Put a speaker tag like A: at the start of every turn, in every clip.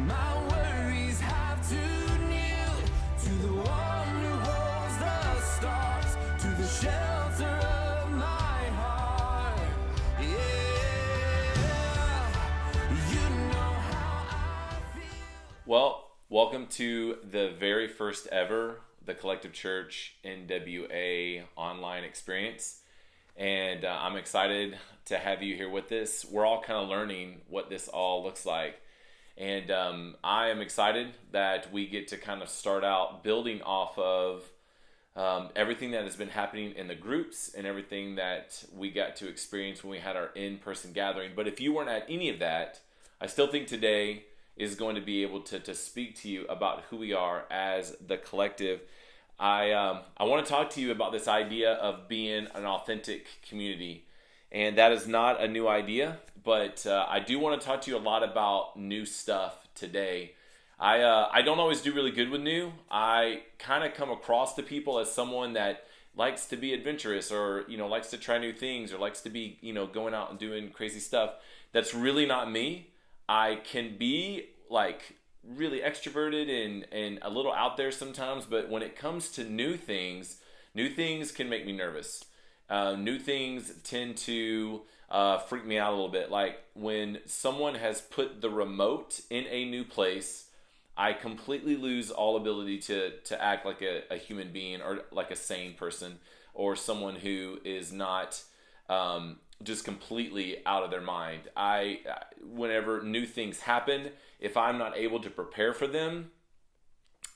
A: My worries have too near to the one who holds the stars, to the shelter of my heart. Yeah, you know how I feel.
B: Well, welcome to the very first ever The Collective Church NWA online experience. And I'm excited to have you here with us. We're all kind of learning what this all looks like. And I am excited that we get to kind of start out building off of everything that has been happening in the groups and everything that we got to experience when we had our in-person gathering. But if you weren't at any of that, I still think today is going to be able to speak to you about who we are as the collective. I want to talk to you about this idea of being an authentic community. And that is not a new idea, but I do want to talk to you a lot about new stuff today. I don't always do really good with new. I kind of come across to people as someone that likes to be adventurous, or likes to try new things, or likes to be going out and doing crazy stuff. That's really not me. I can be like really extroverted and a little out there sometimes, but when it comes to new things can make me nervous. New things tend to freak me out a little bit. Like when someone has put the remote in a new place, I completely lose all ability to act like a human being, or like a sane person, or someone who is not just completely out of their mind. Whenever new things happen, if I'm not able to prepare for them,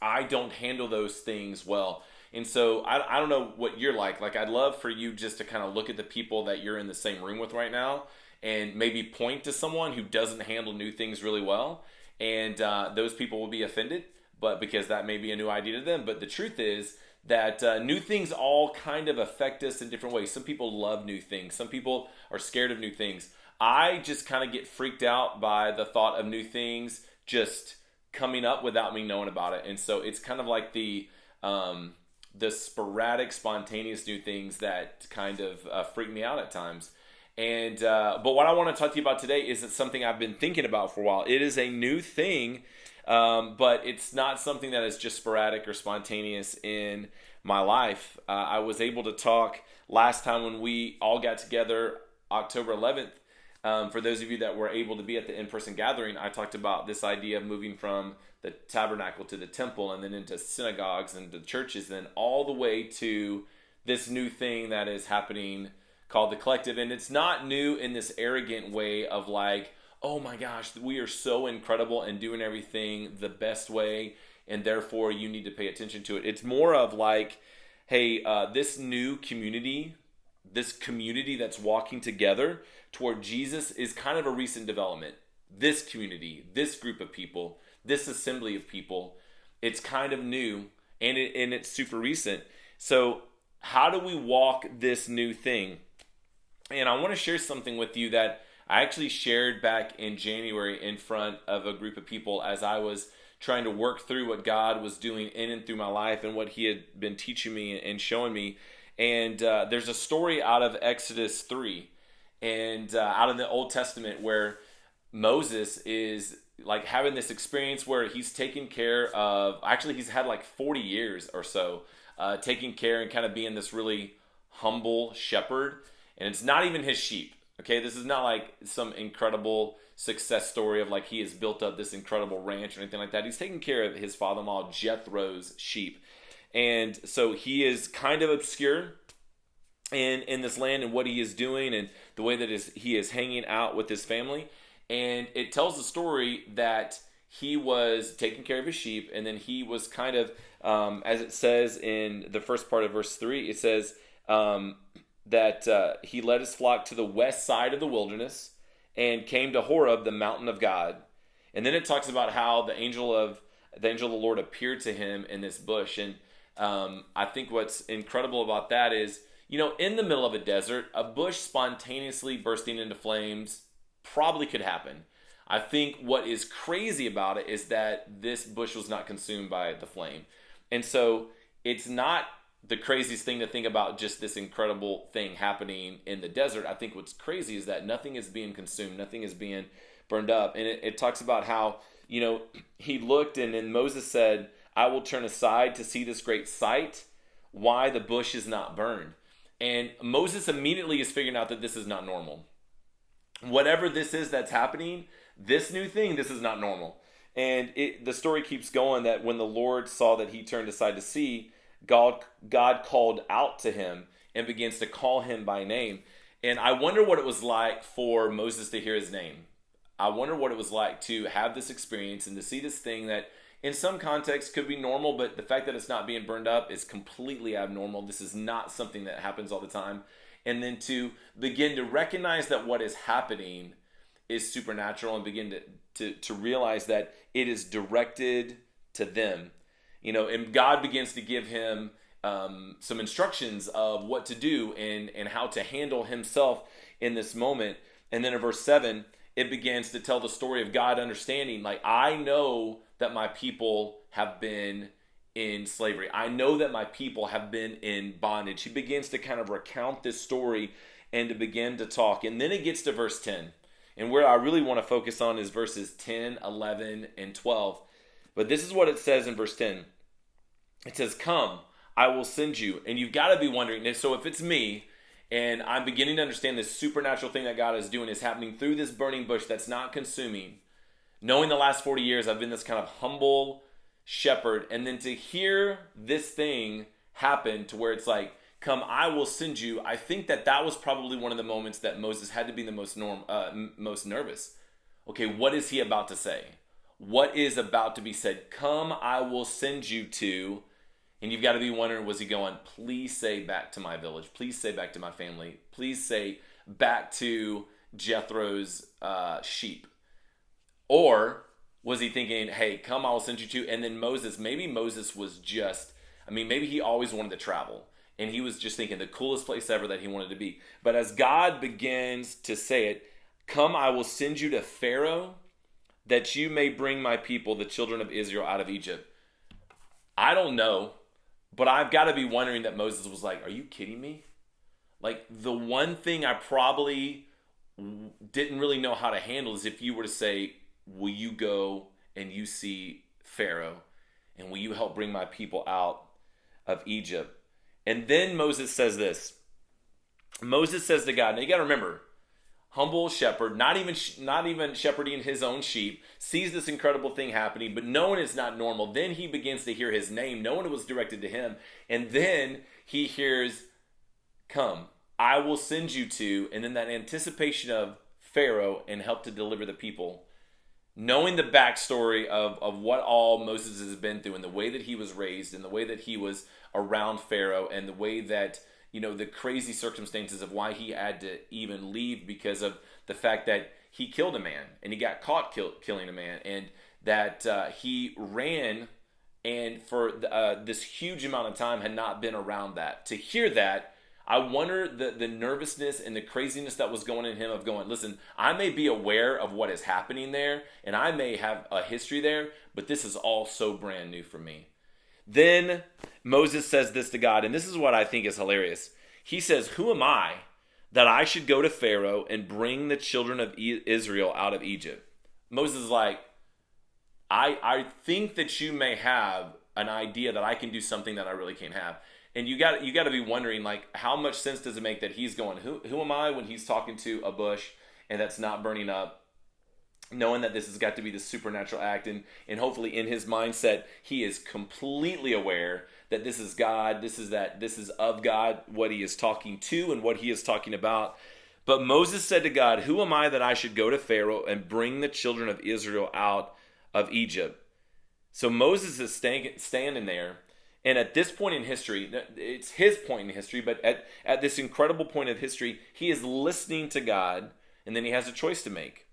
B: I don't handle those things well. And so I don't know what you're like. Like, I'd love for you just to kind of look at the people that you're in the same room with right now and maybe point to someone who doesn't handle new things really well. And those people will be offended, but because that may be a new idea to them. But the truth is that new things all kind of affect us in different ways. Some people love new things. Some people are scared of new things. I just kind of get freaked out by the thought of new things just coming up without me knowing about it. And so it's kind of like the sporadic, spontaneous new things that kind of freak me out at times. And but what I want to talk to you about today is something I've been thinking about for a while. It is a new thing, but it's not something that is just sporadic or spontaneous in my life. I was able to talk last time when we all got together, October 11th. For those of you that were able to be at the in-person gathering, I talked about this idea of moving from the tabernacle to the temple, and then into synagogues and to churches, and then all the way to this new thing that is happening called the collective. And it's not new in this arrogant way of like, oh my gosh, we are so incredible and doing everything the best way, and therefore you need to pay attention to it. It's more of like, hey, this new community, this community that's walking together toward Jesus is kind of a recent development. This community, this group of people, this assembly of people, it's kind of new, and it's super recent. So how do we walk this new thing? And I want to share something with you that I actually shared back in January in front of a group of people as I was trying to work through what God was doing in and through my life and what he had been teaching me and showing me. And there's a story out of Exodus 3 and out of the Old Testament where Moses is like having this experience where he's taking care of, actually he's had like 40 years or so taking care and kind of being this really humble shepherd. And it's not even his sheep. Okay, this is not like some incredible success story of like he has built up this incredible ranch or anything like that. He's taking care of his father-in-law Jethro's sheep. And so he is kind of obscure in this land and what he is doing and the way that he is hanging out with his family. And it tells the story that he was taking care of his sheep, and then he was kind of, as it says in the first part of verse 3, it says that he led his flock to the west side of the wilderness and came to Horeb, the mountain of God. And then it talks about how the angel of the Lord appeared to him in this bush. And I think what's incredible about that is, in the middle of a desert, a bush spontaneously bursting into flames probably could happen. I think what is crazy about it is that this bush was not consumed by the flame. And so it's not the craziest thing to think about just this incredible thing happening in the desert. I think what's crazy is that nothing is being consumed, nothing is being burned up. And it talks about how, he looked, and then Moses said, I will turn aside to see this great sight, why the bush is not burned. And Moses immediately is figuring out that this is not normal. Whatever this is that's happening, this new thing, this is not normal. And the story keeps going that when the Lord saw that he turned aside to see, God called out to him and begins to call him by name. And I wonder what it was like for Moses to hear his name. I wonder what it was like to have this experience and to see this thing that in some contexts could be normal, but the fact that it's not being burned up is completely abnormal. This is not something that happens all the time. And then to begin to recognize that what is happening is supernatural and begin to realize that it is directed to them. And God begins to give him some instructions of what to do and how to handle himself in this moment. And then in verse 7, it begins to tell the story of God understanding, like, I know that my people have been in slavery. I know that my people have been in bondage. He begins to kind of recount this story and to begin to talk. And then it gets to verse 10. And where I really want to focus on is verses 10, 11, and 12. But this is what it says in verse 10. It says, come, I will send you. And you've got to be wondering, so if it's me, and I'm beginning to understand this supernatural thing that God is doing is happening through this burning bush that's not consuming, knowing the last 40 years I've been this kind of humble shepherd, and then to hear this thing happen to where it's like, come, I will send you. I think that was probably one of the moments that Moses had to be the most nervous. Okay, what is he about to say? What is about to be said? Come, I will send you to. And you've got to be wondering, was he going, please say back to my village. Please say back to my family. Please say back to Jethro's sheep. Or was he thinking, hey, come, I will send you to. And then maybe Moses was maybe he always wanted to travel. And he was just thinking the coolest place ever that he wanted to be. But as God begins to say it, come, I will send you to Pharaoh, that you may bring my people, the children of Israel, out of Egypt. I don't know, but I've got to be wondering that Moses was like, are you kidding me? Like, the one thing I probably didn't really know how to handle is if you were to say, will you go and you see Pharaoh, and will you help bring my people out of Egypt? And then Moses says this. Moses says to God, now you got to remember, humble shepherd, not even shepherding his own sheep, sees this incredible thing happening, but knowing it's not normal. Then he begins to hear his name, knowing it was directed to him. And then he hears, come, I will send you to, and then that anticipation of Pharaoh and help to deliver the people. Knowing the backstory of what all Moses has been through and the way that he was raised and the way that he was around Pharaoh and the way that, the crazy circumstances of why he had to even leave because of the fact that he killed a man and he got caught killing a man, and that he ran and for this huge amount of time had not been around that. To hear that, I wonder the nervousness and the craziness that was going in him of going, listen, I may be aware of what is happening there and I may have a history there, but this is all so brand new for me. Then Moses says this to God, and this is what I think is hilarious. He says, who am I that I should go to Pharaoh and bring the children of Israel out of Egypt? Moses is like, I think that you may have an idea that I can do something that I really can't have. And you got to be wondering, like, how much sense does it make that he's going, who am I, when he's talking to a bush and that's not burning up, knowing that this has got to be the supernatural act, and hopefully in his mindset he is completely aware that this is God, this is of God, what he is talking to and what he is talking about. But Moses said to God, who am I that I should go to Pharaoh and bring the children of Israel out of Egypt? So Moses is standing there, and at this point in history, it's his point in history, but at this incredible point of history, he is listening to God, and then he has a choice to make.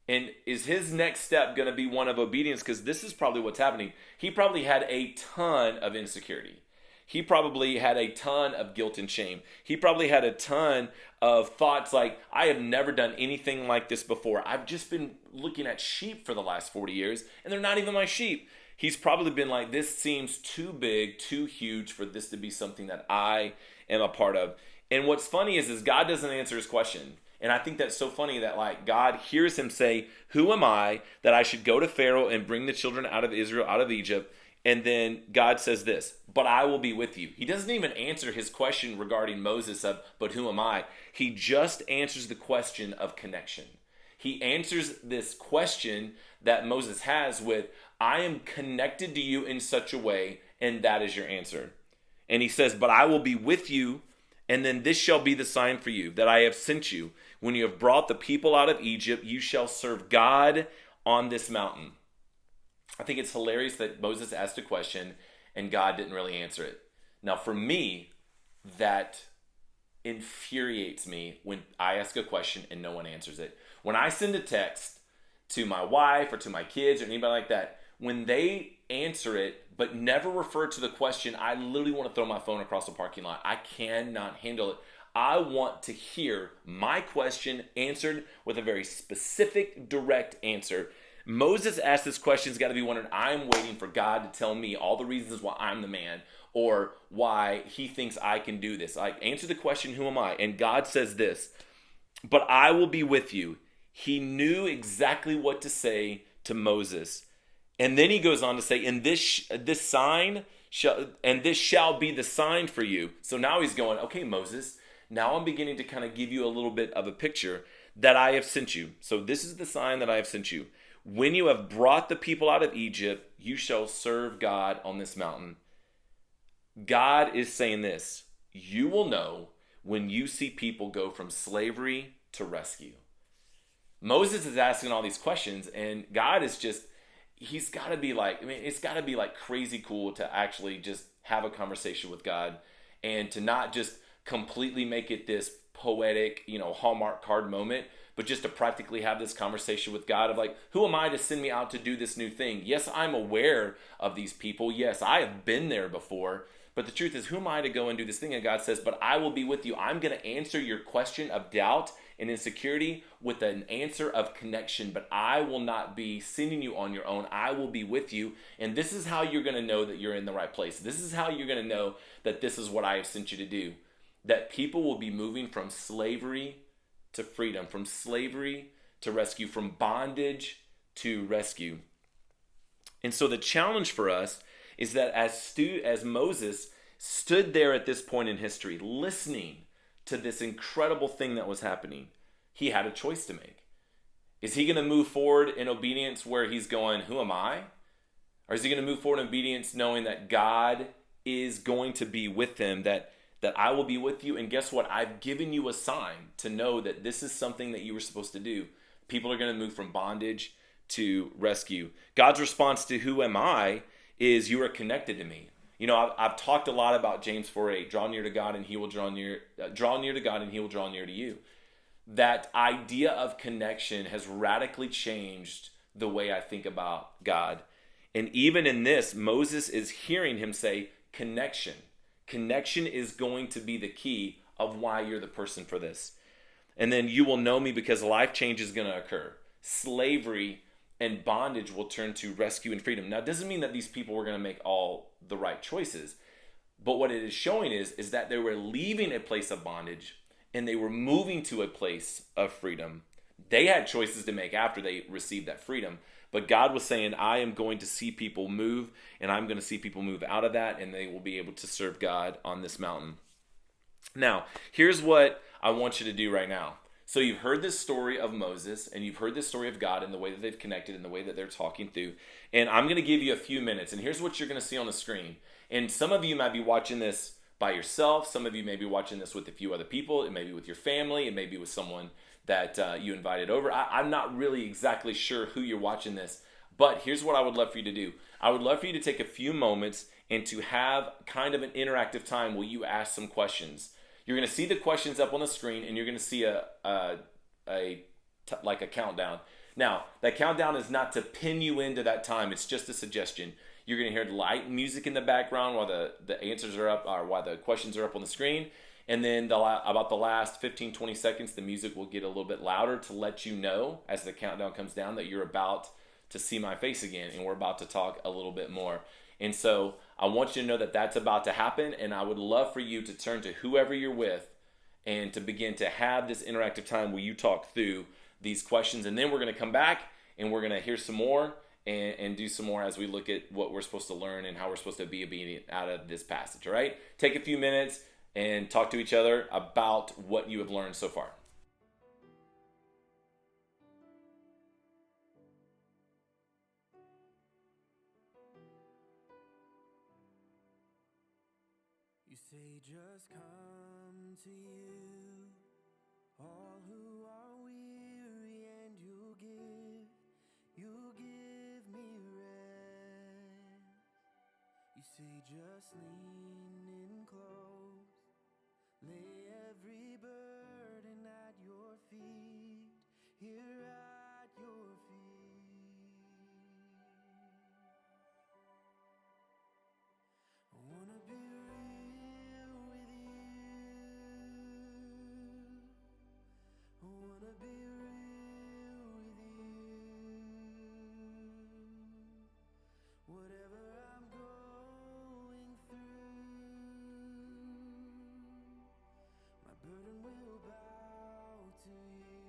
B: And is his next step going to be one of obedience? Because this is probably what's happening. He probably had a ton of insecurity. He probably had a ton of guilt and shame. He probably had a ton of thoughts like, I have never done anything like this before. I've just been looking at sheep for the last 40 years, and they're not even my sheep. He's probably been like, this seems too big, too huge for this to be something that I am a part of. And what's funny is God doesn't answer his question. And I think that's so funny that like God hears him say, who am I that I should go to Pharaoh and bring the children out of Israel, out of Egypt? And then God says this, but I will be with you. He doesn't even answer his question regarding Moses of, but who am I? He just answers the question of connection. He answers this question that Moses has with, I am connected to you in such a way, and that is your answer. And he says, but I will be with you, and then this shall be the sign for you, that I have sent you. When you have brought the people out of Egypt, you shall serve God on this mountain. I think it's hilarious that Moses asked a question and God didn't really answer it. Now, for me, that infuriates me when I ask a question and no one answers it. When I send a text to my wife or to my kids or anybody like that, when they answer it but never refer to the question, I literally want to throw my phone across the parking lot. I cannot handle it. I want to hear my question answered with a very specific, direct answer. Moses asked this question, has got to be wondering, I'm waiting for God to tell me all the reasons why I'm the man or why he thinks I can do this. Like, answer the question, who am I? And God says this, but I will be with you. He knew exactly what to say to Moses. And then he goes on to say, and this sign shall be the sign for you. So now he's going, okay, Moses, now I'm beginning to kind of give you a little bit of a picture that I have sent you. So this is the sign that I have sent you. When you have brought the people out of Egypt, you shall serve God on this mountain. God is saying this, you will know when you see people go from slavery to rescue. Moses is asking all these questions, and God is just, he's got to be like, I mean, it's got to be like crazy cool to actually just have a conversation with God and to not just completely make it this poetic, Hallmark card moment, but just to practically have this conversation with God of like, who am I to send me out to do this new thing? Yes, I'm aware of these people. Yes, I have been there before. But the truth is, who am I to go and do this thing? And God says, but I will be with you. I'm going to answer your question of doubt and insecurity with an answer of connection. But I will not be sending you on your own. I will be with you. And this is how you're going to know that you're in the right place. This is how you're going to know that this is what I have sent you to do. That people will be moving from slavery to freedom, from slavery to rescue, from bondage to rescue. And so the challenge for us is that as Moses stood there at this point in history, listening to this incredible thing that was happening, he had a choice to make. Is he going to move forward in obedience where he's going, who am I? Or is he going to move forward in obedience knowing that God is going to be with him, that I will be with you, and guess what? I've given you a sign to know that this is something that you were supposed to do. People are going to move from bondage to rescue. God's response to who am I is you are connected to me. I've talked a lot about James 4:8, draw near to God and he will draw near to God and he will draw near to you. That idea of connection has radically changed the way I think about God. And even in this, Moses is hearing him say connection. Connection is going to be the key of why you're the person for this. And then you will know me because life change is going to occur. Slavery and bondage will turn to rescue and freedom. Now, it doesn't mean that these people were going to make all the right choices. But what it is showing is that they were leaving a place of bondage and they were moving to a place of freedom. They had choices to make after they received that freedom. But God was saying, I am going to see people move, and I'm going to see people move out of that, and they will be able to serve God on this mountain. Now, here's what I want you to do right now. So you've heard this story of Moses, and you've heard this story of God and the way that they've connected and the way that they're talking through. And I'm going to give you a few minutes, and here's what you're going to see on the screen. And some of you might be watching this by yourself. Some of you may be watching this with a few other people. It may be with your family. It may be with someone that you invited over. I'm not really exactly sure who you're watching this, but here's what I would love for you to do. I would love for you to take a few moments and to have kind of an interactive time where you ask some questions. You're going to see the questions up on the screen, and you're going to see like a countdown. Now, that countdown is not to pin you into that time. It's just a suggestion. You're going to hear light music in the background while the answers are up, or while the questions are up on the screen. And then about the last 15, 20 seconds, the music will get a little bit louder to let you know as the countdown comes down that you're about to see my face again, and we're about to talk a little bit more. And so I want you to know that that's about to happen, and I would love for you to turn to whoever you're with and to begin to have this interactive time where you talk through these questions. And then we're going to come back and we're going to hear some more and do some more as we look at what we're supposed to learn and how we're supposed to be obedient out of this passage. All right? Take a few minutes and talk to each other about what you have learned so far.
A: You say just come to you, all who are weary, and you'll give me rest. You say just lean in close, lay every burden at your feet, here at your feet. I wanna be real with you. I wanna be real with you. Whatever I'm going through, my burden will bow to you.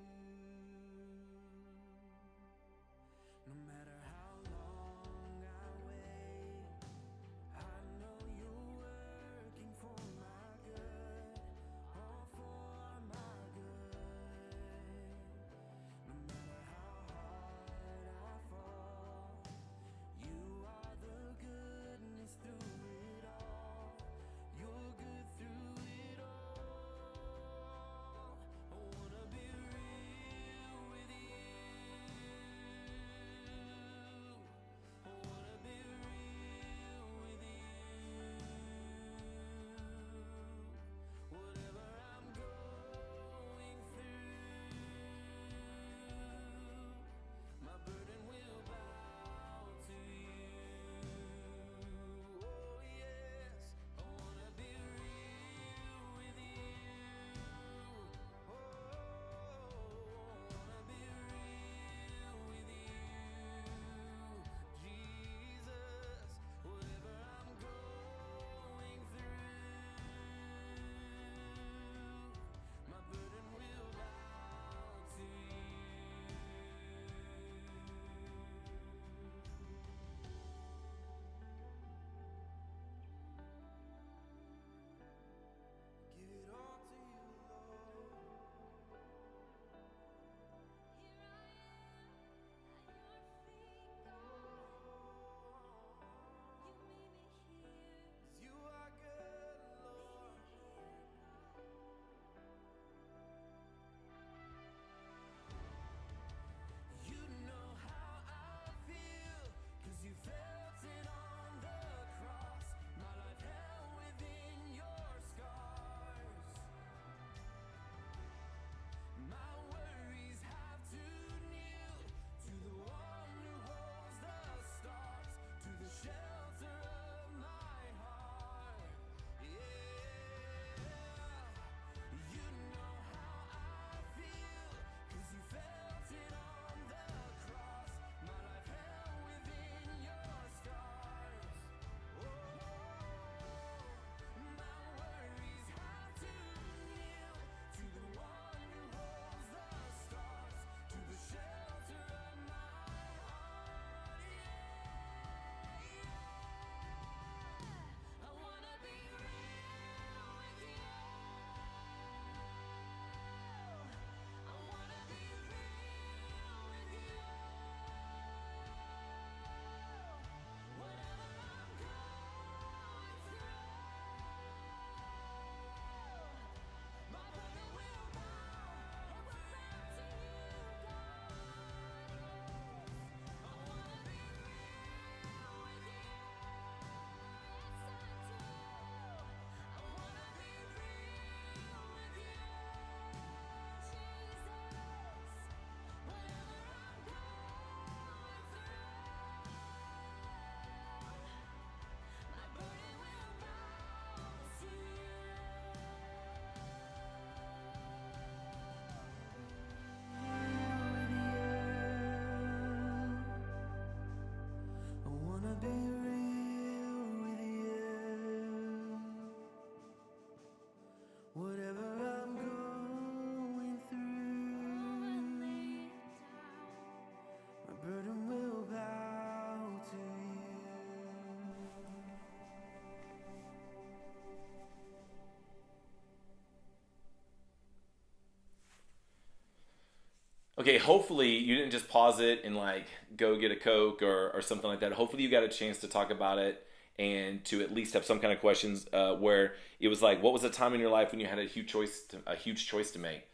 B: Okay, hopefully you didn't just pause it and like go get a Coke or something like that. Hopefully you got a chance to talk about it and to at least have some kind of questions where it was like, what was a time in your life when you had a huge choice to make?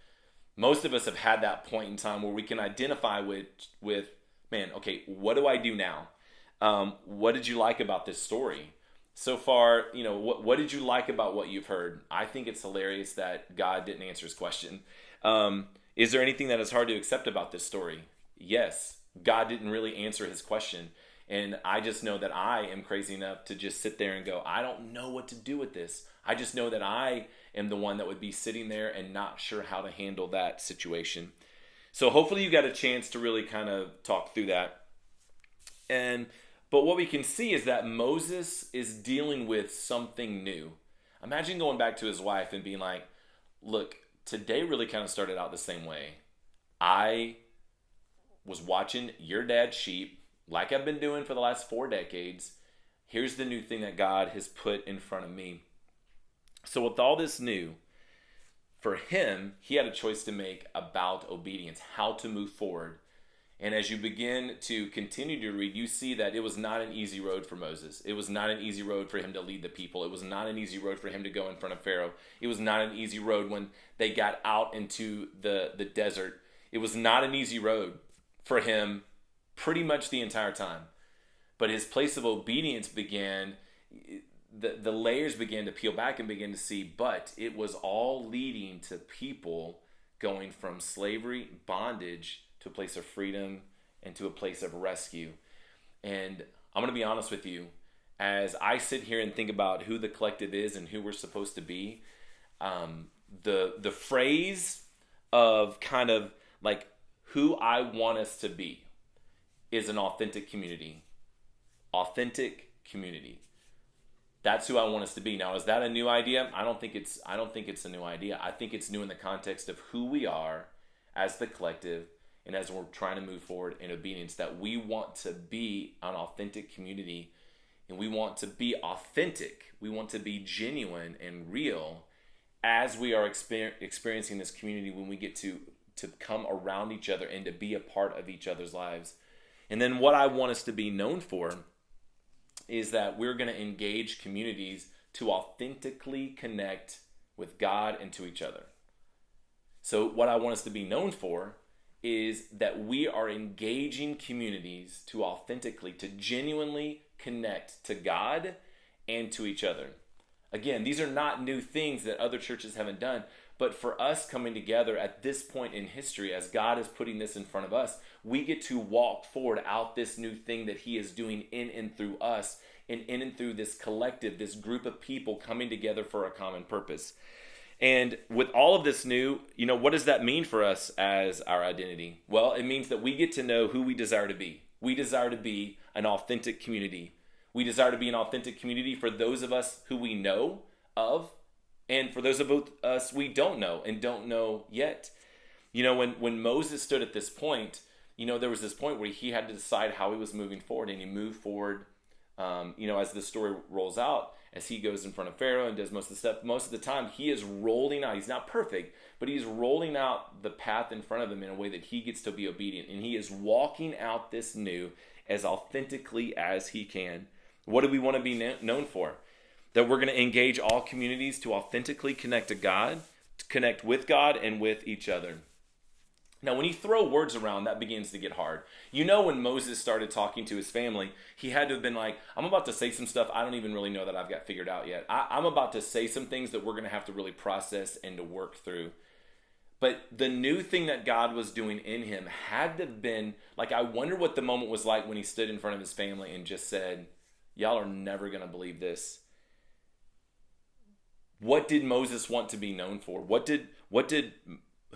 B: Most of us have had that point in time where we can identify with man, okay, what do I do now? What did you like about this story? So far, what did you like about what you've heard? I think it's hilarious that God didn't answer his question. Is there anything that is hard to accept about this story? Yes, God didn't really answer his question. And I just know that I am crazy enough to just sit there and go, I don't know what to do with this. I just know that I am the one that would be sitting there and not sure how to handle that situation. So hopefully you got a chance to really kind of talk through that. But what we can see is that Moses is dealing with something new. Imagine going back to his wife and being like, look, today really kind of started out the same way. I was watching your dad's sheep like I've been doing for the last 4 decades. Here's the new thing that God has put in front of me. So with all this new, for him, he had a choice to make about obedience, how to move forward. And as you begin to continue to read, you see that it was not an easy road for Moses. It was not an easy road for him to lead the people. It was not an easy road for him to go in front of Pharaoh. It was not an easy road when they got out into the desert. It was not an easy road for him pretty much the entire time. But his place of obedience began, the layers began to peel back and begin to see, but it was all leading to people going from slavery, bondage, to a place of freedom and to a place of rescue. And I'm going to be honest with you, as I sit here and think about who the collective is and who we're supposed to be, the phrase of kind of like who I want us to be is an authentic community. Authentic community. That's who I want us to be. Now, is that a new idea? I don't think it's a new idea. I think it's new in the context of who we are as the collective. And as we're trying to move forward in obedience, that we want to be an authentic community, and we want to be authentic. We want to be genuine and real as we are experiencing this community, when we get to come around each other and to be a part of each other's lives. And then what I want us to be known for is that we're going to engage communities to authentically connect with God and to each other. So what I want us to be known for is that we are engaging communities to authentically, to genuinely connect to God and to each other. Again, these are not new things that other churches haven't done, but for us coming together at this point in history, as God is putting this in front of us, we get to walk forward out this new thing that he is doing in and through us, and in and through this collective, this group of people coming together for a common purpose. And with all of this new, what does that mean for us as our identity? Well, it means that we get to know who we desire to be. We desire to be an authentic community. We desire to be an authentic community for those of us who we know of, and for those of us we don't know and don't know yet. When Moses stood at this point, there was this point where he had to decide how he was moving forward, and he moved forward, as the story rolls out. As he goes in front of Pharaoh and does most of the stuff, most of the time he is rolling out. He's not perfect, but he's rolling out the path in front of him in a way that he gets to be obedient. And he is walking out this new as authentically as he can. What do we want to be known for? That we're going to engage all communities to authentically connect to God, to connect with God and with each other. Now, when you throw words around, that begins to get hard. When Moses started talking to his family, he had to have been like, I'm about to say some stuff I don't even really know that I've got figured out yet. I'm about to say some things that we're going to have to really process and to work through. But the new thing that God was doing in him had to have been, like, I wonder what the moment was like when he stood in front of his family and just said, y'all are never going to believe this. What did Moses want to be known for?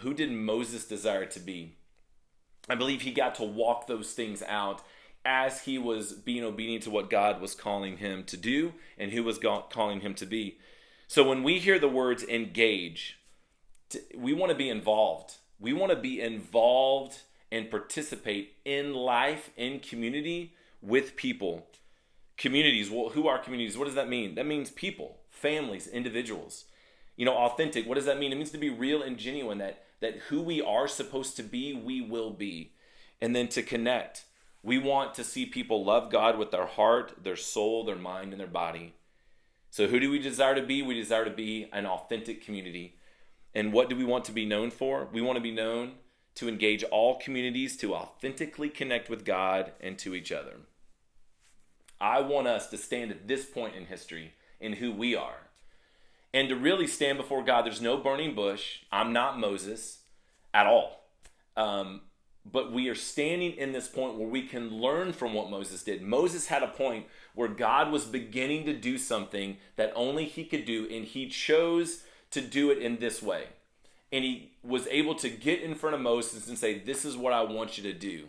B: Who did Moses desire to be? I believe he got to walk those things out as he was being obedient to what God was calling him to do and who was calling him to be. So when we hear the words engage, we want to be involved. We want to be involved and participate in life, in community, with people. Communities, well, who are communities? What does that mean? That means people, families, individuals. Authentic, what does that mean? It means to be real and genuine, that that who we are supposed to be, we will be. And then to connect. We want to see people love God with their heart, their soul, their mind, and their body. So who do we desire to be? We desire to be an authentic community. And what do we want to be known for? We want to be known to engage all communities to authentically connect with God and to each other. I want us to stand at this point in history in who we are. And to really stand before God, there's no burning bush. I'm not Moses at all. But we are standing in this point where we can learn from what Moses did. Moses had a point where God was beginning to do something that only he could do, and he chose to do it in this way. And he was able to get in front of Moses and say, this is what I want you to do.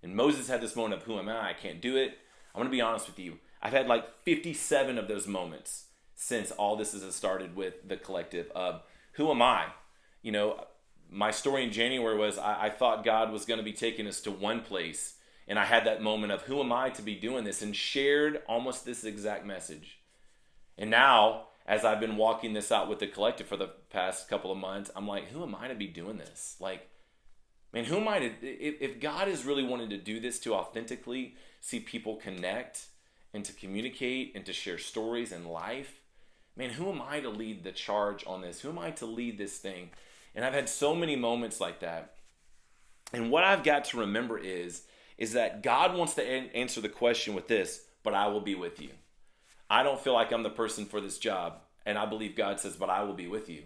B: And Moses had this moment of, who am I? I can't do it. I'm going to be honest with you. I've had like 57 of those moments since all this has started with the collective of, who am I? You know, my story in January was I thought God was going to be taking us to one place. And I had that moment of, who am I to be doing this? And shared almost this exact message. And now, as I've been walking this out with the collective for the past couple of months, I'm like, who am I to be doing this? Like, man, who am I to, if God is really wanting to do this to authentically see people connect and to communicate and to share stories and life, man, who am I to lead the charge on this? Who am I to lead this thing? And I've had so many moments like that. And what I've got to remember is that God wants to answer the question with this, but I will be with you. I don't feel like I'm the person for this job, and I believe God says, but I will be with you.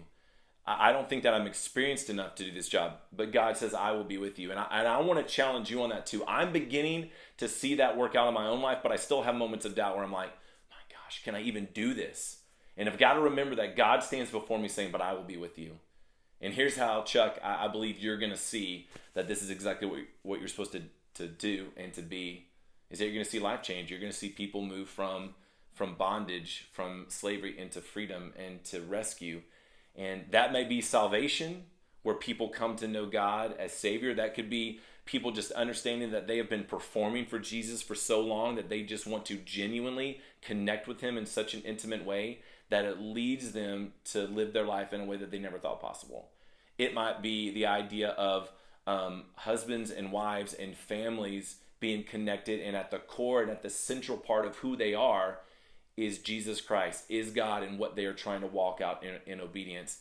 B: I don't think that I'm experienced enough to do this job, but God says, I will be with you. And I want to challenge you on that too. I'm beginning to see that work out in my own life, but I still have moments of doubt where I'm like, my gosh, can I even do this? And I've got to remember that God stands before me saying, but I will be with you. And here's how, Chuck, I believe you're going to see that this is exactly what you're supposed to do and to be, is that you're going to see life change. You're going to see people move from bondage, from slavery into freedom and to rescue. And that may be salvation, where people come to know God as Savior. That could be people just understanding that they have been performing for Jesus for so long that they just want to genuinely connect with Him in such an intimate way that it leads them to live their life in a way that they never thought possible. It might be the idea of husbands and wives and families being connected, and at the core and at the central part of who they are is Jesus Christ, is God, and what they are trying to walk out in obedience.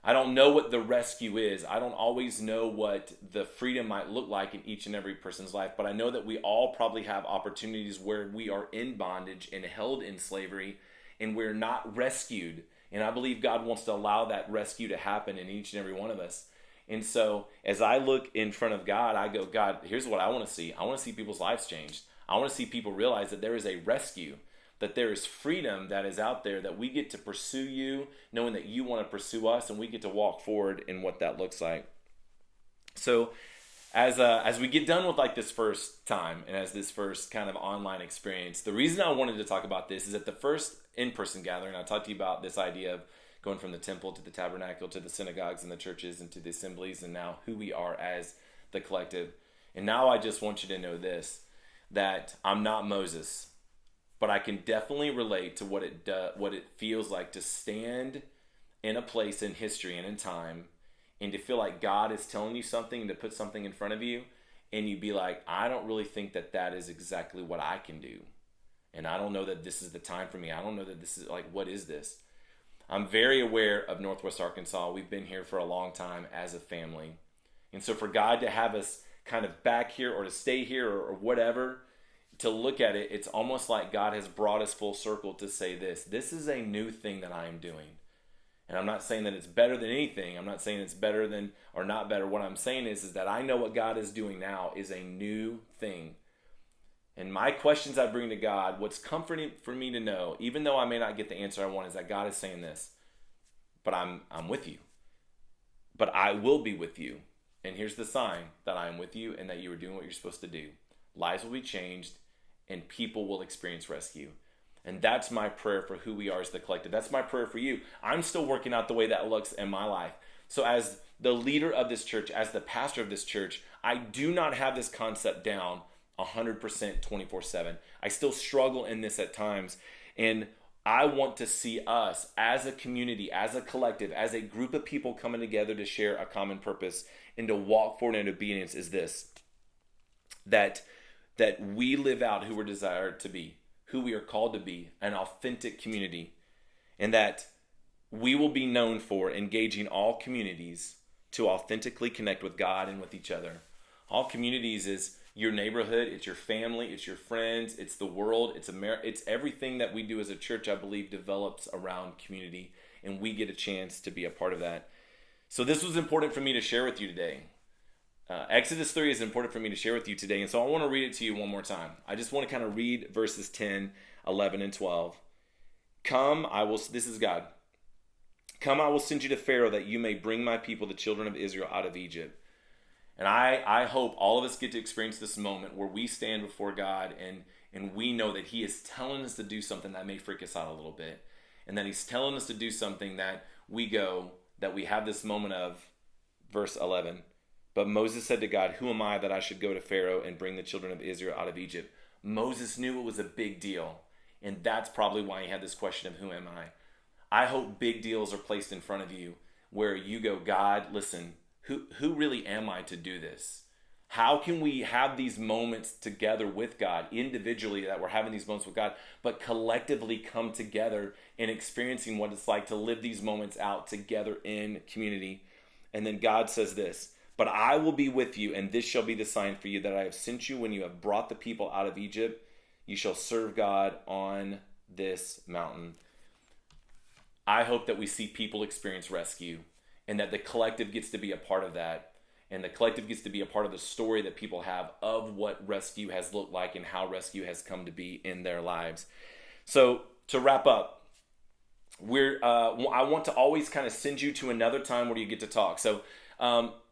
B: I don't know what the rescue is. I don't always know what the freedom might look like in each and every person's life, but I know that we all probably have opportunities where we are in bondage and held in slavery, and we're not rescued. And I believe God wants to allow that rescue to happen in each and every one of us. And so as I look in front of God, I go, God, here's what I want to see. I want to see people's lives changed. I want to see people realize that there is a rescue, that there is freedom that is out there, that we get to pursue you, knowing that you want to pursue us, and we get to walk forward in what that looks like. So as we get done with like this first time, and as this first kind of online experience, the reason I wanted to talk about this is at the first in-person gathering, I talked to you about this idea of going from the temple to the tabernacle to the synagogues and the churches and to the assemblies, and now who we are as the collective. And now I just want you to know this, that I'm not Moses, but I can definitely relate to what it feels like to stand in a place in history and in time, and to feel like God is telling you something, and to put something in front of you, and you be like, I don't really think that is exactly what I can do. And I don't know that this is the time for me. I don't know that this is like, what is this? I'm very aware of Northwest Arkansas. We've been here for a long time as a family. And so for God to have us kind of back here, or to stay here, or whatever, to look at it, it's almost like God has brought us full circle to say this is a new thing that I am doing. And I'm not saying that it's better than anything. I'm not saying it's better than or not better. What I'm saying is that I know what God is doing now is a new thing. And my questions I bring to God, what's comforting for me to know, even though I may not get the answer I want, is that God is saying this, but I'm with you. But I will be with you. And here's the sign that I am with you and that you are doing what you're supposed to do. Lives will be changed and people will experience rescue. And that's my prayer for who we are as the collective. That's my prayer for you. I'm still working out the way that looks in my life. So as the leader of this church, as the pastor of this church, I do not have this concept down 100% 24/7. I still struggle in this at times. And I want to see us as a community, as a collective, as a group of people coming together to share a common purpose and to walk forward in obedience is this, that we live out who we're desired to be, who we are called to be, an authentic community, and that we will be known for engaging all communities to authentically connect with God and with each other. All communities is your neighborhood, it's your family, it's your friends, it's the world, it's everything that we do as a church, I believe, develops around community, and we get a chance to be a part of that. So this was important for me to share with you today. Exodus 3 is important for me to share with you today, and so I want to read it to you one more time. I just want to kind of read verses 10, 11, and 12. This is God. Come, I will send you to Pharaoh that you may bring my people, the children of Israel, out of Egypt. And I hope all of us get to experience this moment where we stand before God and we know that he is telling us to do something that may freak us out a little bit. And that he's telling us to do something that we have this moment of, verse 11. But Moses said to God, who am I that I should go to Pharaoh and bring the children of Israel out of Egypt? Moses knew it was a big deal. And that's probably why he had this question of who am I? I hope big deals are placed in front of you where you go, God, listen, who really am I to do this? How can we have these moments together with God, individually that we're having these moments with God, but collectively come together and experiencing what it's like to live these moments out together in community? And then God says this, but I will be with you, and this shall be the sign for you that I have sent you when you have brought the people out of Egypt. You shall serve God on this mountain. I hope that we see people experience rescue, and that the collective gets to be a part of that. And the collective gets to be a part of the story that people have of what rescue has looked like and how rescue has come to be in their lives. So to wrap up, I want to always kind of send you to another time where you get to talk. So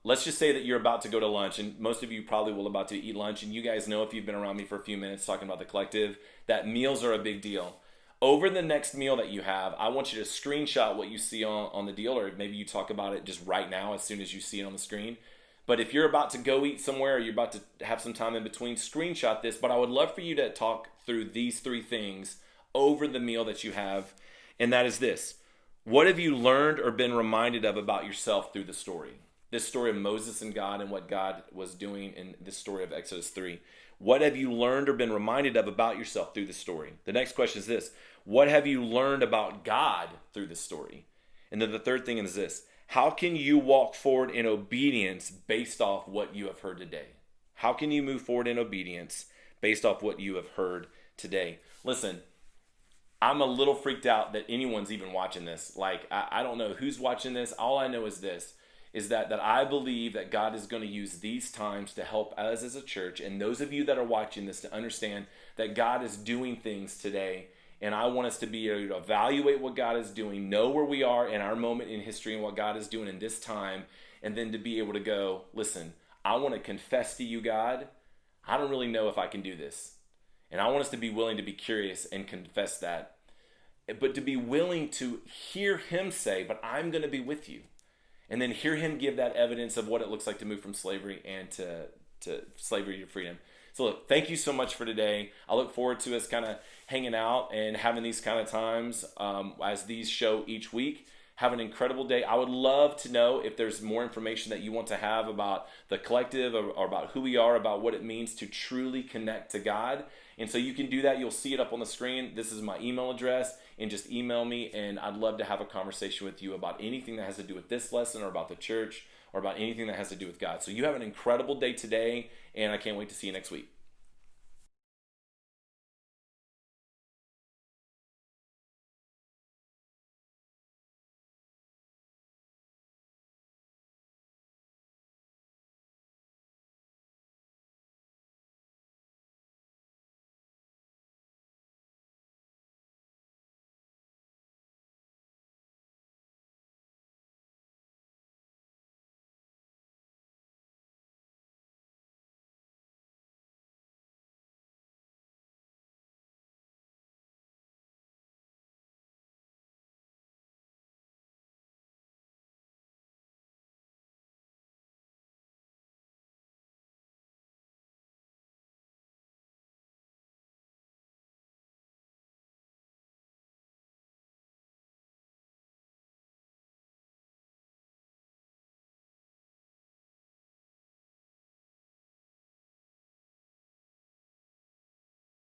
B: let's just say that you're about to go to lunch, and most of you probably will about to eat lunch. And you guys know, if you've been around me for a few minutes talking about the collective, that meals are a big deal. Over the next meal that you have, I want you to screenshot what you see on the deal, or maybe you talk about it just right now as soon as you see it on the screen. But if you're about to go eat somewhere, or you're about to have some time in between, screenshot this. But I would love for you to talk through these three things over the meal that you have. And that is this. What have you learned or been reminded of about yourself through the story? This story of Moses and God and what God was doing in this story of Exodus 3. What have you learned or been reminded of about yourself through the story? The next question is this. What have you learned about God through this story? And then the third thing is this. How can you walk forward in obedience based off what you have heard today? How can you move forward in obedience based off what you have heard today? Listen, I'm a little freaked out that anyone's even watching this. Like, I don't know who's watching this. All I know is this, is that I believe that God is going to use these times to help us as a church, and those of you that are watching this, to understand that God is doing things today. And I want us to be able to evaluate what God is doing, know where we are in our moment in history and what God is doing in this time, and then to be able to go, listen, I want to confess to you, God, I don't really know if I can do this. And I want us to be willing to be curious and confess that. But to be willing to hear him say, but I'm going to be with you. And then hear him give that evidence of what it looks like to move from slavery and to slavery to freedom. So look, thank you so much for today. I look forward to us kind of hanging out and having these kind of times as these show each week. Have an incredible day. I would love to know if there's more information that you want to have about the collective or about who we are, about what it means to truly connect to God. And so you can do that. You'll see it up on the screen. This is my email address, and just email me, and I'd love to have a conversation with you about anything that has to do with this lesson or about the church or about anything that has to do with God. So you have an incredible day today, and I can't wait to see you next week.